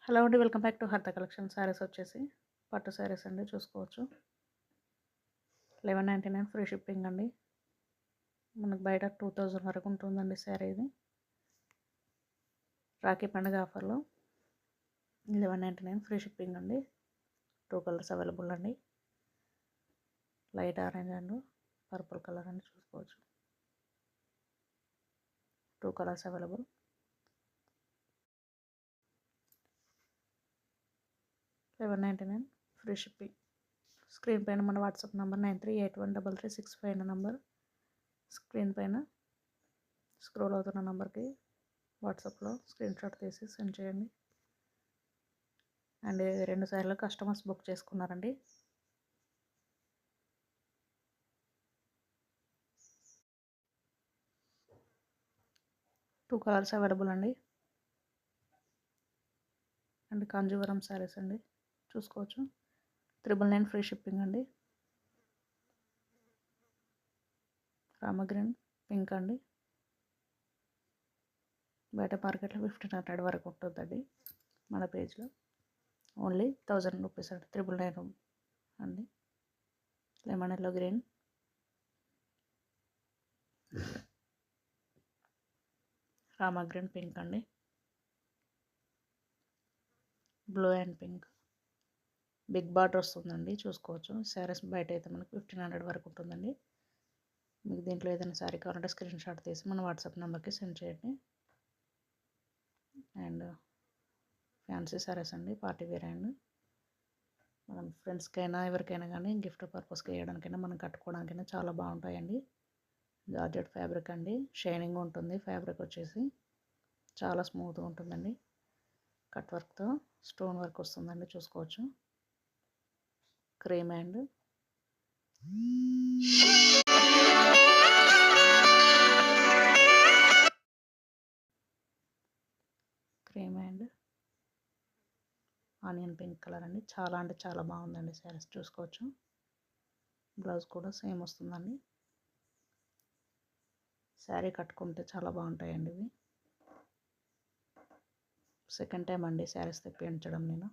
Hello అండి. Welcome back to Hartha collection. Saris వచ్చేసి పట్టు శారీస్ అండి, చూసుకోవచ్చు. 1199 ఫ్రీ షిప్పింగ్ అండి. మనకు బయట 2000 వరకు ఉంటుందండి శారీ. ఇది రాఖీ పండుగ ఆఫర్లో 1199 ఫ్రీ షిప్పింగ్ అండి. 2 కలర్స్ అవైలబుల్ అండి. Light orange and purple colour అండి, చూసుకోవచ్చు. 2 colours available. $1199 free shipping. Screen పైన మన వాట్సాప్ నెంబర్ 93813336 నెంబర్, స్క్రీన్ పైన స్క్రోల్ అవుతున్న నెంబర్కి వాట్సాప్లో స్క్రీన్ షాట్ తీసి సెండ్ చేయండి. అండ్ 2 సార్లు కస్టమర్స్ బుక్ చేసుకున్నారండి. టూ కలర్స్ అవైలబుల్ అండి. అండ్ కాంజీవరం శారీస్ అండి, చూసుకోవచ్చు. 999 ఫ్రీ షిప్పింగ్ అండి. రామగ్రీన్ పింక్ అండి. బయట మార్కెట్లో 1500 వరకు ఉంటుందండి. మన పేజ్లో ఓన్లీ 1000 రూపీస్ అండి. 999 అండి. లెమన్ ఎల్లో గ్రీన్, రామగ్రీన్ పింక్ అండి. Blue and pink, big border వస్తుందండి, చూసుకోవచ్చు. శారీస్ బయట అయితే మనకు 1500 వరకు ఉంటుందండి. మీకు దీంట్లో ఏదైనా శారీ కావాలంటే స్క్రీన్ షాట్ తీసి మన వాట్సాప్ నెంబర్కి సెండ్ చేయండి. అండ్ ఫ్యాన్సీ శారీస్ అండి, పార్టీ వేర్. అండ్ మనం ఫ్రెండ్స్కైనా ఎవరికైనా కానీ గిఫ్ట్ పర్పస్కి వేయడానికైనా మనం కట్టుకోవడానికైనా చాలా బాగుంటాయండి. జార్జెట్ ఫ్యాబ్రిక్ అండి, షైనింగ్ ఉంటుంది. ఫ్యాబ్రిక్ వచ్చేసి చాలా స్మూత్గా ఉంటుందండి. కట్ వర్క్తో స్టోన్ వర్క్ వస్తుందండి, చూసుకోవచ్చు. Cream and onion pink colour అండి. చాలా అంటే చాలా బాగుందండి శారీస్, చూసుకోవచ్చు. బ్లౌజ్ కూడా సేమ్ వస్తుందండి. శారీ కట్టుకుంటే చాలా బాగుంటాయండి ఇవి. సెకండ్ టైం అండి శారీస్ తెప్పించడం నేను.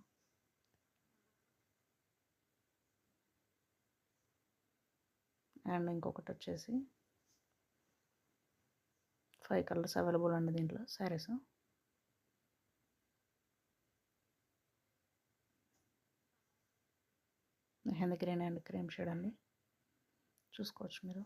అండ్ ఇంకొకటి వచ్చేసి 5 కలర్స్ అవైలబుల్ అండి దీంట్లో saris. Mehndi green and cream shade అండి, చూసుకోవచ్చు మీరు.